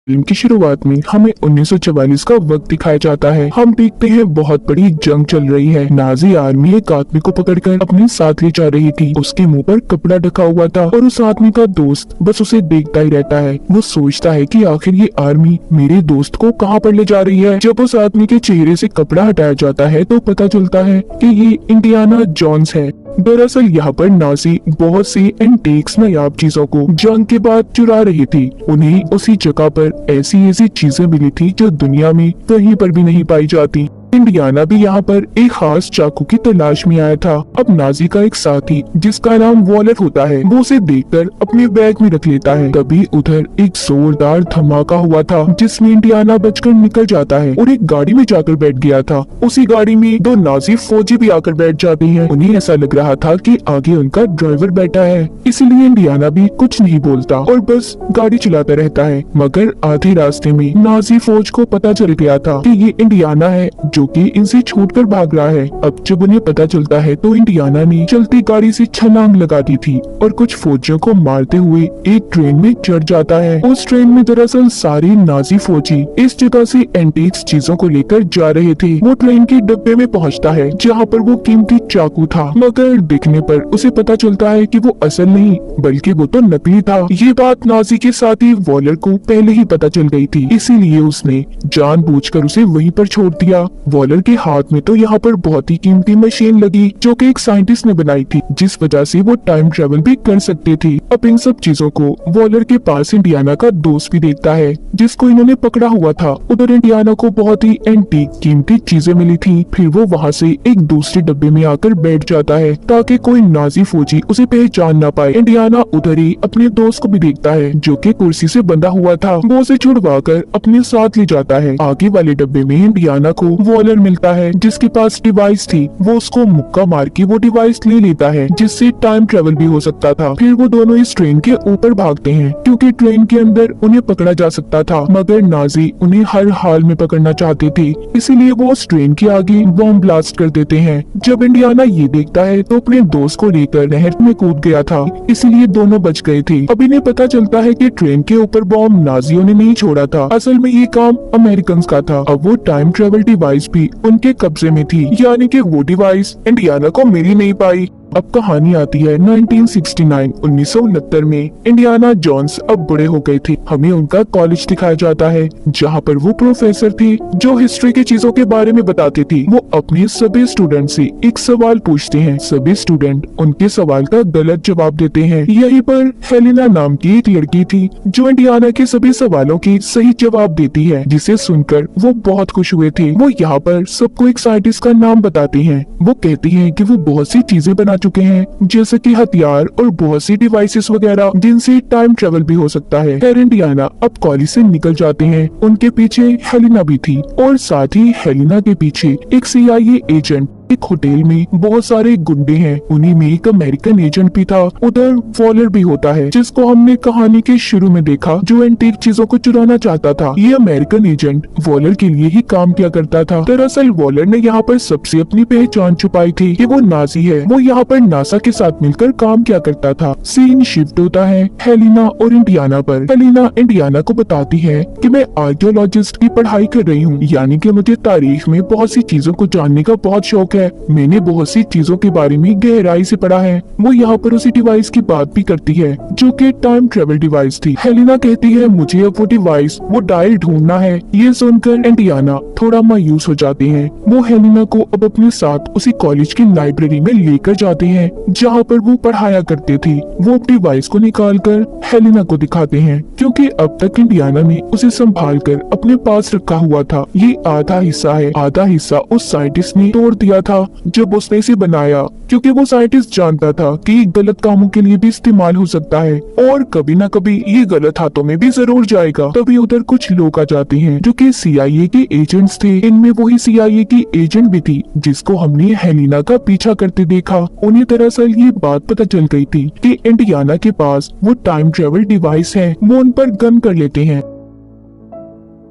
Film की शुरुआत में हमें 1944 का वक्त दिखाया जाता है। हम देखते हैं बहुत बड़ी जंग चल रही है। नाजी आर्मी एक आदमी को पकड़कर अपने साथ ले जा रही थी। उसके मुंह पर कपड़ा ढका हुआ था और उस आदमी का दोस्त बस उसे देखता ही रहता है। वो सोचता है कि आखिर ये आर्मी मेरे दोस्त को कहाँ पर ले जा रही है। जब उस आदमी के चेहरे से कपड़ा हटाया जाता है तो पता चलता है कि ये इंडियाना जोन्स है। दरअसल यहाँ पर नाजी बहुत सी एंटीक्स नायाब चीजों को जंग के बाद चुरा रही थी। उन्हें उसी जगह पर ऐसी ऐसी चीजें मिली थी जो दुनिया में कहीं पर भी नहीं पाई जाती। इंडियाना भी यहाँ पर एक खास चाकू की तलाश में आया था। अब नाजी का एक साथी जिसका नाम वॉलर होता है वो उसे देखकर अपने बैग में रख लेता है। तभी उधर एक जोरदार धमाका हुआ था जिसमें इंडियाना बचकर निकल जाता है और एक गाड़ी में जाकर बैठ गया था। उसी गाड़ी में दो नाजी फौजी भी आकर बैठ जाते हैं। उन्हें ऐसा लग रहा था कि आगे उनका ड्राइवर बैठा है, इसीलिए इंडियाना भी कुछ नहीं बोलता और बस गाड़ी चलाता रहता है। मगर आधे रास्ते में नाजी फौज को पता चल गया था कि ये इंडियाना है जो कि इनसे छूटकर भाग रहा है। अब जब उन्हें पता चलता है तो इंडियाना ने चलती गाड़ी से छलांग लगा दी थी और कुछ फौजियों को मारते हुए एक ट्रेन में चढ़ जाता है। उस ट्रेन में दरअसल सारे नाजी फौजी इस जगह से एंटीक्स चीजों को लेकर जा रहे थे। वो ट्रेन के डब्बे में पहुंचता है जहाँ पर वो कीमती चाकू था, मगर दिखने पर उसे पता चलता है कि वो असल नहीं बल्कि वो तो नकली था। ये बात नाजी के साथी वॉलर को पहले ही पता चल गई थी, इसीलिए उसने जानबूझकर उसे वहीं पर छोड़ दिया। वॉलर के हाथ में तो यहाँ पर बहुत ही कीमती मशीन लगी जो कि एक साइंटिस्ट ने बनाई थी, जिस वजह से वो टाइम ट्रेवल भी कर सकते थे। अब इन सब चीजों को वॉलर के पास इंडियाना का दोस्त भी देखता है जिसको इन्होंने पकड़ा हुआ था। उधर इंडियाना को बहुत ही एंटीक कीमती चीजें मिली थी। फिर वो वहाँ से एक दूसरे डब्बे में आकर बैठ जाता है ताकि कोई नाजी फौजी उसे पहचान ना पाए। इंडियाना उधर ही अपने दोस्त को भी देखता है जो कि कुर्सी से बंधा हुआ था। वो उसे छुड़वा कर अपने साथ ले जाता है। आगे वाले डब्बे में इंडियाना को वॉलर मिलता है जिसके पास डिवाइस थी। वो उसको मुक्का मार के वो डिवाइस ले लेता है जिससे टाइम ट्रेवल भी हो सकता था। फिर वो दोनों इस ट्रेन के ऊपर भागते हैं क्योंकि ट्रेन के अंदर उन्हें पकड़ा जा सकता था, मगर नाजी उन्हें हर हाल में पकड़ना चाहते थे, इसीलिए वो उस ट्रेन के आगे बॉम्ब ब्लास्ट कर देते हैं। जब इंडियाना ये देखता है तो अपने दोस्त को लेकर नहर में कूद गया था, इसीलिए दोनों बच गए थे। अब इन्हें पता चलता है कि ट्रेन के ऊपर बॉम्ब नाजियों ने नहीं छोड़ा था, असल में ये काम अमेरिकन का था। अब वो टाइम ट्रेवल डिवाइस भी उनके कब्जे में थी, यानी कि वो डिवाइस इंडियाना को मिल ही नहीं पाई। अब कहानी आती है 1969 में। इंडियाना जोन्स अब बड़े हो गए थे। हमें उनका कॉलेज दिखाया जाता है जहाँ पर वो प्रोफेसर थे जो हिस्ट्री की चीजों के बारे में बताते थे। वो अपने सभी स्टूडेंट से एक सवाल पूछते हैं। सभी स्टूडेंट उनके सवाल का गलत जवाब देते हैं। यहीं पर हेलेना नाम की एक लड़की थी जो इंडियाना के सभी सवालों की सही जवाब देती है, जिसे सुनकर वो बहुत खुश हुए थे। वो यहाँ पर सबको एक साइंटिस्ट का नाम बताती हैं। वो कहती हैं कि वो बहुत सी चीजें बना चुके हैं जैसे कि हथियार और बहुत सी डिवाइसेस वगैरह जिनसे टाइम ट्रेवल भी हो सकता है। खैर इंडियाना अब कॉलेज से निकल जाते हैं। उनके पीछे हेलेना भी थी और साथ ही हेलेना के पीछे एक CIA एजेंट। एक होटल में बहुत सारे गुंडे हैं, उन्हीं में एक अमेरिकन एजेंट भी था। उधर वॉलर भी होता है जिसको हमने कहानी के शुरू में देखा, जो एंटीक चीजों को चुराना चाहता था। ये अमेरिकन एजेंट वॉलर के लिए ही काम किया करता था। दरअसल वॉलर ने यहाँ पर सबसे अपनी पहचान छुपाई थी कि वो नाजी है। वो यहाँ पर नासा के साथ मिलकर काम किया करता था। सीन शिफ्ट होता है हेलेना और इंडियाना पर। हेलेना इंडियाना को बताती है कि मैं आर्कियोलॉजिस्ट की पढ़ाई कर रही हूँ, यानी कि मुझे तारीख में बहुत सी चीजों को जानने का बहुत शौक है। मैंने बहुत सी चीजों के बारे में गहराई से पढ़ा है। वो यहाँ पर उसी डिवाइस की बात भी करती है जो कि टाइम ट्रेवल डिवाइस थी। हेलेना कहती है मुझे अब वो डिवाइस, वो डायल ढूंढना है। ये सुनकर इंडियाना थोड़ा मायूस हो जाते हैं। वो हेलेना को अब अपने साथ उसी कॉलेज की लाइब्रेरी में लेकर जाते हैं जहाँ पर वो पढ़ाया करते थे। वो डिवाइस को निकाल कर हेलेना को दिखाते हैं क्योंकि अब तक इंडियाना ने उसे संभाल कर अपने पास रखा हुआ था। ये आधा हिस्सा है, आधा हिस्सा उस साइंटिस्ट ने तोड़ दिया था जब उसने इसे बनाया, क्योंकि वो साइंटिस्ट जानता था कि ये गलत कामों के लिए भी इस्तेमाल हो सकता है और कभी ना कभी ये गलत हाथों में भी जरूर जाएगा। तभी उधर कुछ लोग आ जाते हैं जो कि CIA के एजेंट्स थे। इनमें वही CIA की एजेंट भी थी जिसको हमने हेलेना का पीछा करते देखा। उन्हें दरअसल ये बात पता चल गई थी कि इंडियाना के पास वो टाइम ट्रेवल डिवाइस है। वो उन पर गन कर लेते हैं।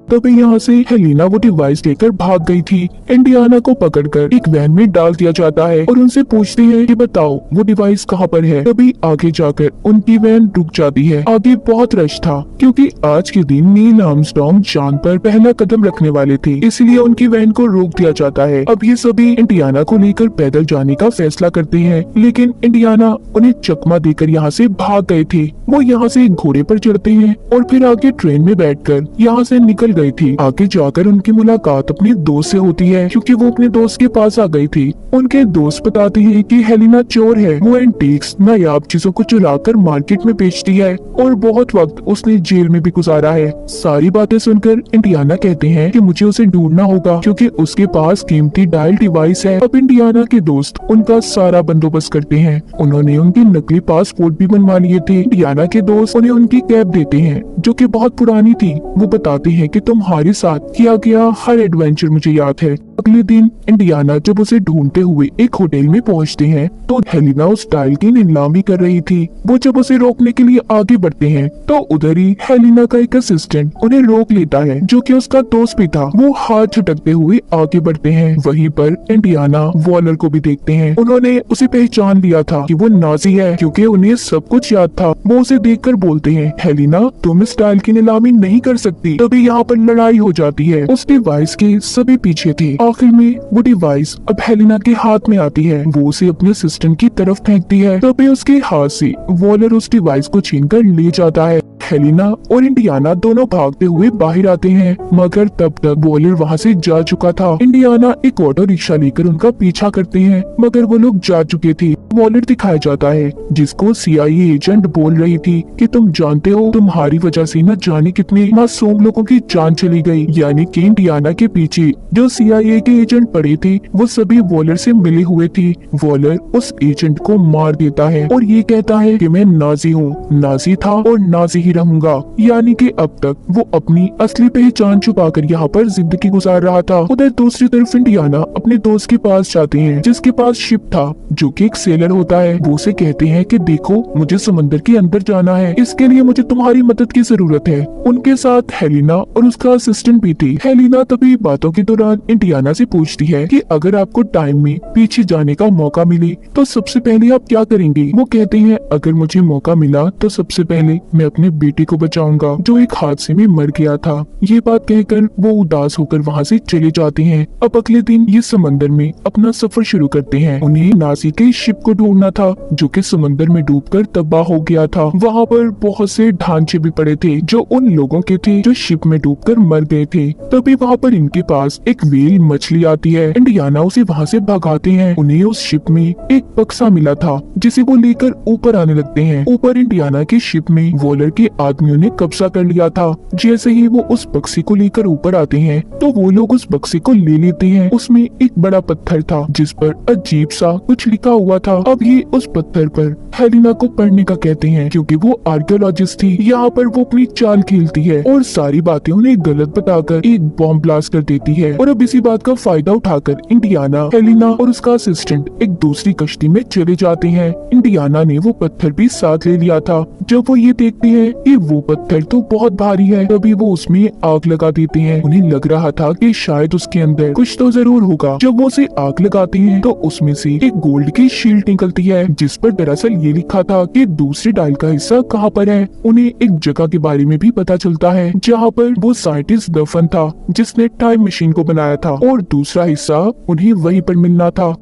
तभी यहाँ से हेलिना वो डिवाइस लेकर भाग गई थी। इंडियाना को पकड़कर एक वैन में डाल दिया जाता है और उनसे पूछते हैं कि बताओ वो डिवाइस कहाँ पर है। तभी आगे जाकर उनकी वैन रुक जाती है। आगे बहुत रश था क्योंकि आज के दिन नील आर्मस्ट्रांग चांद पर पहला कदम रखने वाले थे, इसलिए उनकी वैन को रोक दिया जाता है। अब ये सभी इंडियाना को लेकर पैदल जाने का फैसला करते हैं, लेकिन इंडियाना उन्हें चकमा देकर यहाँ से भाग गए थे। वो यहाँ से घोड़े पर चढ़ते हैं और फिर आगे ट्रेन में बैठकर यहाँ से निकल गई थी। आगे जाकर उनकी मुलाकात अपने दोस्त से होती है क्योंकि वो अपने दोस्त के पास आ गई थी। उनके दोस्त बताते हैं कि हेलिना चोर है, वो एंटीक्स नायाब चीजों को चुराकर मार्केट में बेचती है और बहुत वक्त उसने जेल में भी गुजारा है। सारी बातें सुनकर इंडियाना कहते हैं कि मुझे उसे ढूंढना होगा क्योंकि उसके पास कीमती डायल डिवाइस है। अब इंडियाना के दोस्त उनका सारा बंदोबस्त करते हैं। उन्होंने उनके नकली पासपोर्ट भी बनवा लिए थे। इंडियाना के दोस्त उन्हें उनकी कैब देते हैं जो कि बहुत पुरानी थी। वो बताते हैं कि तुम्हारे साथ किया गया हर एडवेंचर मुझे याद है। अगले दिन इंडियाना जब उसे ढूंढते हुए एक होटल में पहुंचते हैं तो हेलिना उस डायल की नीलामी कर रही थी। वो जब उसे रोकने के लिए आगे बढ़ते हैं तो उधर ही हेलिना का एक असिस्टेंट उन्हें रोक लेता है जो कि उसका दोस्त भी था। वो हाथ झटकते हुए आगे बढ़ते हैं। वहीं पर इंडियाना वॉलर को भी देखते हैं। उन्होंने उसे पहचान लिया था कि वो नाजी है क्योंकि उन्हें सब कुछ याद था। वो उसे देखकर बोलते हैं हेलिना तुम इस डायल की नीलामी नहीं कर सकती। तभी यहाँ पर लड़ाई हो जाती है। उस डिवाइस के सभी पीछे थे। आखिर में वो डिवाइस अब हेलिना के हाथ में आती है। वो उसे अपने असिस्टेंट की तरफ फेंकती है। तभी उसके हाथ से वॉलर उस डिवाइस को छीनकर ले जाता है। हेलिना और इंडियाना दोनों भागते हुए बाहर आते हैं, मगर तब तक वॉलर वहाँ से जा चुका था। इंडियाना एक ऑटो रिक्शा लेकर उनका पीछा करते हैं, मगर वो लोग जा चुके थे। वॉलर दिखाया जाता है जिसको CIA एजेंट बोल रही थी कि तुम जानते हो तुम्हारी वजह से न जाने कितने मासूम लोगों की जान चली गई। यानी कि इंडियाना के पीछे जो CIA के एजेंट पड़े थे वो सभी वॉलर से मिले हुए थे। वॉलर उस एजेंट को मार देता है और ये कहता है कि मैं नाजी हूँ, नाजी था और नाजी ही रहूंगा। यानी कि अब तक वो अपनी असली पहचान छुपाकर यहाँ पर जिंदगी गुजार रहा था। उधर दूसरी तरफ इंडियाना अपने दोस्त के पास जाते हैं जिसके पास शिप था जो कि एक सेलर होता है। वो उसे कहते हैं कि देखो मुझे समंदर के अंदर जाना है, इसके लिए मुझे तुम्हारी मदद की जरूरत है। उनके साथ हेलिना और उसका असिस्टेंट भी थी। हेलिना तभी बातों के दौरान इंडियाना से पूछती है कि अगर आपको टाइम में पीछे जाने का मौका मिले तो सबसे पहले आप क्या करेंगे। वो कहते हैं अगर मुझे मौका मिला तो सबसे पहले मैं अपने बेटे को बचाऊंगा जो एक हादसे में मर गया था। ये बात कहकर वो उदास होकर वहाँ से चले जाते हैं। अब अगले दिन ये समंदर में अपना सफर शुरू करते हैं। उन्हें नासी के शिप को ढूंढना था जो कि समंदर में डूबकर तबाह हो गया था। वहाँ पर बहुत से ढांचे भी पड़े थे जो उन लोगों के थे जो शिप में डूबकर मर गए थे। तभी वहाँ पर इनके पास एक व्हेल मछली आती है। इंडियाना उसे वहाँ से भगाते हैं। उन्हें उस शिप में एक बक्सा मिला था जिसे वो लेकर ऊपर आने लगते हैं। ऊपर इंडियाना की शिप में वॉलर के आदमियों ने कब्जा कर लिया था। जैसे ही वो उस बक्से को लेकर ऊपर आते हैं तो वो लोग उस बक्से को ले लेते हैं। उसमें एक बड़ा पत्थर था जिस पर अजीब सा कुछ लिखा हुआ था। अब ये उस पत्थर पर हेलिना को पढ़ने का कहते हैं क्योंकि वो आर्कियोलॉजिस्ट थी। यहाँ पर वो अपनी चाल खेलती है और सारी बातें उन्हें गलत बताकर एक बॉम्ब ब्लास्ट कर देती है। और अब इसी बात का फायदा उठाकर इंडियाना, हेलिना और उसका असिस्टेंट एक दूसरी कश्ती में चले जाते हैं। इंडियाना ने वो पत्थर भी साथ ले लिया था। जब वो ये देखते हैं कि वो पत्थर तो बहुत भारी है, तभी वो उसमें आग लगा देते हैं। उन्हें लग रहा था कि शायद उसके अंदर कुछ तो जरूर होगा। जब वो उसे आग लगाते हैं तो उसमें से एक गोल्ड की शील्ड निकलती है जिस पर दरअसल ये लिखा था कि दूसरी डायल का हिस्सा कहाँ पर है। उन्हें एक जगह के बारे में भी पता चलता है जहाँ पर वो साइंटिस्ट दफन था जिसने टाइम मशीन को बनाया था और दूसरा हिस्सा उन्हें वहीं पर मिलना था।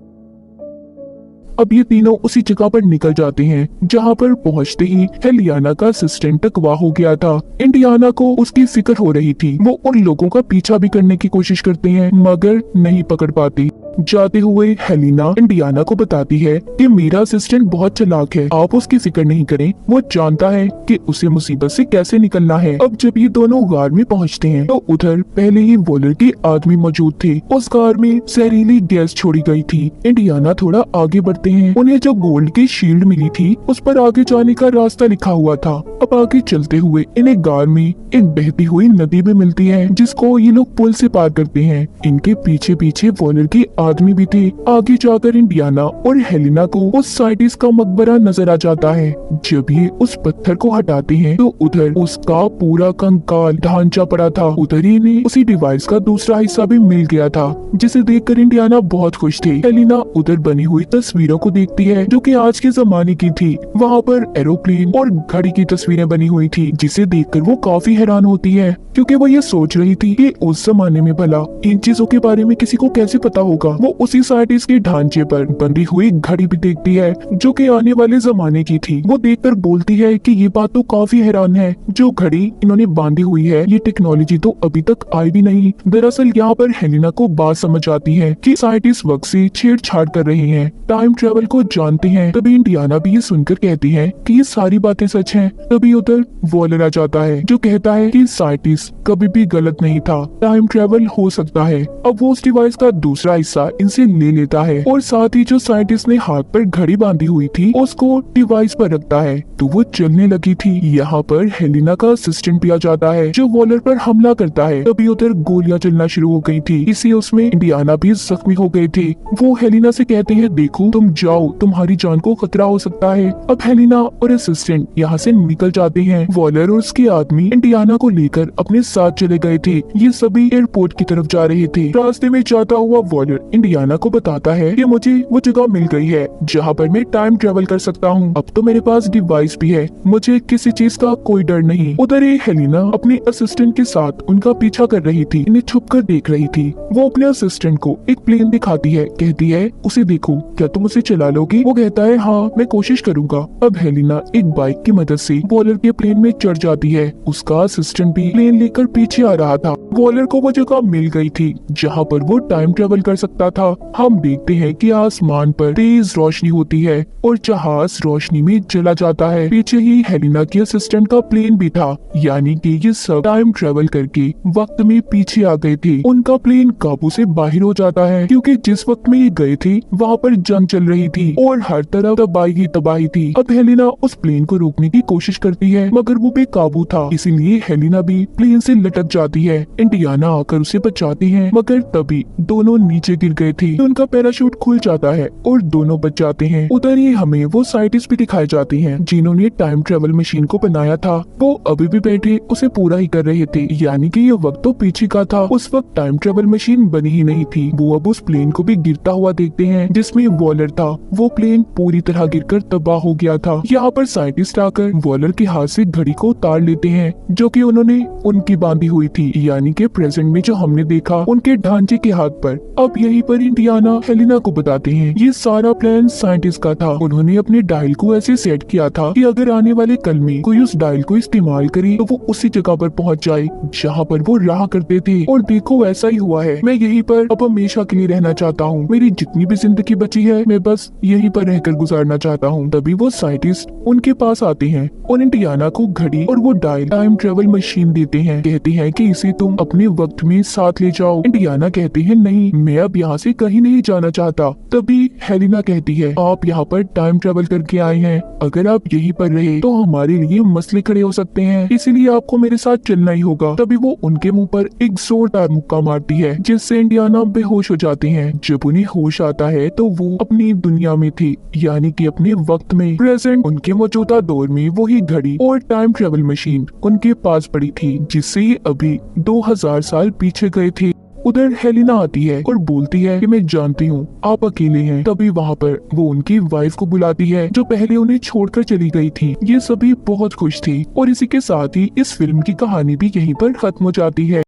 अब ये तीनों उसी जगह पर निकल जाते हैं जहाँ पर पहुँचते ही हेलियाना का असिस्टेंट अगवा हो गया था। इंडियाना को उसकी फिक्र हो रही थी। वो उन लोगों का पीछा भी करने की कोशिश करते हैं मगर नहीं पकड़ पाती। जाते हुए हेलिना इंडियाना को बताती है कि मेरा असिस्टेंट बहुत चालाक है, आप उसकी फिक्र नहीं करें, वो जानता है कि उसे मुसीबत से कैसे निकलना है। अब जब ये दोनों गार में पहुंचते हैं तो उधर पहले ही वॉलर के आदमी मौजूद थे। उस गार में जहरीली गैस छोड़ी गई थी। इंडियाना थोड़ा आगे बढ़ते हैं। उन्हें जो गोल्ड की शील्ड मिली थी उस पर आगे जाने का रास्ता लिखा हुआ था। अब आगे चलते हुए इन्हें गार में एक बहती हुई नदी भी मिलती है जिसको ये लोग पुल से पार करते हैं। इनके पीछे पीछे वॉलर के आदमी भी थे। आगे जाकर इंडियाना और हेलिना को उस साइंटिस्ट का मकबरा नजर आ जाता है। जब ये उस पत्थर को हटाते हैं तो उधर उसका पूरा कंकाल ढांचा पड़ा था। उधर ही इन्हें उसी डिवाइस का दूसरा हिस्सा भी मिल गया था, जिसे देखकर इंडियाना बहुत खुश थी। हेलिना उधर बनी हुई तस्वीरों को देखती है जो कि आज के जमाने की थी। वहाँ पर एरोप्लेन और घड़ी की तस्वीरें बनी हुई थी, जिसे देखकर वो काफी हैरान होती है, क्योंकि वो ये सोच रही थी कि उस जमाने में भला इन चीजों के बारे में किसी को कैसे पता होगा। वो उसी साइंटिस्ट के ढांचे पर बंधी हुई घड़ी भी देखती है जो कि आने वाले जमाने की थी। वो देखकर बोलती है कि ये बात तो काफी हैरान है, जो घड़ी इन्होंने बांधी हुई है ये टेक्नोलॉजी तो अभी तक आई भी नहीं। दरअसल यहाँ पर हेलिना को बात समझ आती है कि साइंटिस्ट वक्त से छेड़छाड़ कर रहे हैं, टाइम ट्रेवल को जानते हैं। तभी इंडियाना भी ये सुनकर कहती है कि ये सारी बातें सच हैं। तभी उधर वॉलर आ जाता है जो कहता है कि साइंटिस्ट कभी भी गलत नहीं था, टाइम ट्रेवल हो सकता है। अब वो उस डिवाइस का दूसरा हिस्सा इनसे ले लेता है और साथ ही जो साइंटिस्ट ने हाथ पर घड़ी बांधी हुई थी उसको डिवाइस पर रखता है तो वो चलने लगी थी। यहाँ पर हेलिना का असिस्टेंट भी आ जाता है जो वॉलर पर हमला करता है। तभी उधर गोलियां चलना शुरू हो गई थी, इसी उसमें इंडियाना भी जख्मी हो गए थे। वो हेलिना से कहते हैं देखो तुम जाओ, तुम्हारी जान को खतरा हो सकता है। अब हेलिना और असिस्टेंट यहाँ से निकल जाते हैं। वॉलर और उसके आदमी इंडियाना को लेकर अपने साथ चले गए थे। ये सभी एयरपोर्ट की तरफ जा रहे थे। रास्ते में जाता हुआ वॉलर इंडियाना को बताता है कि मुझे वो जगह मिल गई है जहाँ पर मैं टाइम ट्रेवल कर सकता हूँ। अब तो मेरे पास डिवाइस भी है, मुझे किसी चीज का कोई डर नहीं। उधर ही हेलिना अपने असिस्टेंट के साथ उनका पीछा कर रही थी, इन्हें छुपकर देख रही थी। वो अपने असिस्टेंट को एक प्लेन दिखाती है, कहती है उसे देखो, क्या तुम उसे चला लोगी? वो कहता है हाँ मैं कोशिश करूंगा। अब हेलिना एक बाइक की मदद से वॉलर के प्लेन में चढ़ जाती है। उसका असिस्टेंट भी प्लेन लेकर पीछे आ रहा था। वॉलर को वो जगह मिल गई थी जहाँ पर वो टाइम ट्रेवल कर सकता था। हम देखते हैं कि आसमान पर तेज रोशनी होती है और जहाज रोशनी में चला जाता है। पीछे ही हेलिना के असिस्टेंट का प्लेन भी था, यानी कि ये सब टाइम ट्रेवल करके वक्त में पीछे आ गए थे। उनका प्लेन काबू से बाहर हो जाता है क्योंकि जिस वक्त में ये गए थे वहाँ पर जंग चल रही थी और हर तरफ तबाही ही तबाही थी। अब हेलिना उस प्लेन को रोकने की कोशिश करती है मगर वो बेकाबू था, इसीलिए हेलिना भी प्लेन से लटक जाती है। इंडियाना आकर उसे बचाती है मगर तभी दोनों नीचे गिर गए थे। तो उनका पैराशूट खुल जाता है और दोनों बच जाते हैं। उधर ही हमें वो साइंटिस्ट भी दिखाए जाते हैं जिन्होंने टाइम ट्रेवल मशीन को बनाया था। वो अभी भी बैठे उसे पूरा ही कर रहे थे, यानी कि ये वक्त तो पीछे का था। उस वक्त टाइम ट्रेवल मशीन बनी ही नहीं थी। वो अब उस प्लेन को भी गिरता हुआ देखते हैं जिसमें वॉलर था। वो प्लेन पूरी तरह गिरकर तबाह हो गया था। यहाँ पर साइंटिस्ट आकर वॉलर के हाथ से घड़ी को उतार लेते हैं जो कि उन्होंने उनकी बांधी हुई थी, यानी कि प्रेजेंट में जो हमने देखा उनके ढांचे के हाथ पर। अब यहीं पर इंडियाना हेलिना को बताते हैं ये सारा प्लान साइंटिस्ट का था। उन्होंने अपने डायल को ऐसे सेट किया था कि अगर आने वाले कल में कोई उस डायल को इस्तेमाल करे तो वो उसी जगह पर पहुंच जाए जहाँ पर वो रहा करते थे। और देखो ऐसा ही हुआ है। मैं यहीं पर अब हमेशा के लिए रहना चाहता हूँ। मेरी जितनी भी जिंदगी बची है मैं बस यहीं पर रहकर गुजारना चाहता हूँ। तभी वो साइंटिस्ट उनके पास आते हैं और इंडियाना को घड़ी और वो डायल टाइम ट्रेवल मशीन देते हैं। कहते हैं कि इसे तुम अपने वक्त में साथ ले जाओ। इंडियाना कहते हैं नहीं, मैं अब यहाँ से कहीं नहीं जाना चाहता। तभी हेलिना कहती है आप यहाँ पर टाइम ट्रेवल करके आए हैं, अगर आप यहीं पर रहे तो हमारे लिए मसले खड़े हो सकते हैं, इसीलिए आपको मेरे साथ चलना ही होगा। तभी वो उनके मुंह पर एक जोरदार मुक्का मारती है जिससे इंडियाना बेहोश हो जाते हैं। जब उन्हें होश आता है तो वो अपनी दुनिया में थे, यानी कि अपने वक्त में। प्रेजेंट उनके मौजूदा दौर में वही घड़ी और टाइम ट्रेवल मशीन उनके पास पड़ी थी जिससे ये अभी 2000 साल पीछे गए थे। उधर हेलिना आती है और बोलती है कि मैं जानती हूँ आप अकेले हैं। तभी वहाँ पर वो उनकी वाइफ को बुलाती है जो पहले उन्हें छोड़कर चली गई थी। ये सभी बहुत खुश थे और इसी के साथ ही इस फिल्म की कहानी भी यहीं पर खत्म हो जाती है।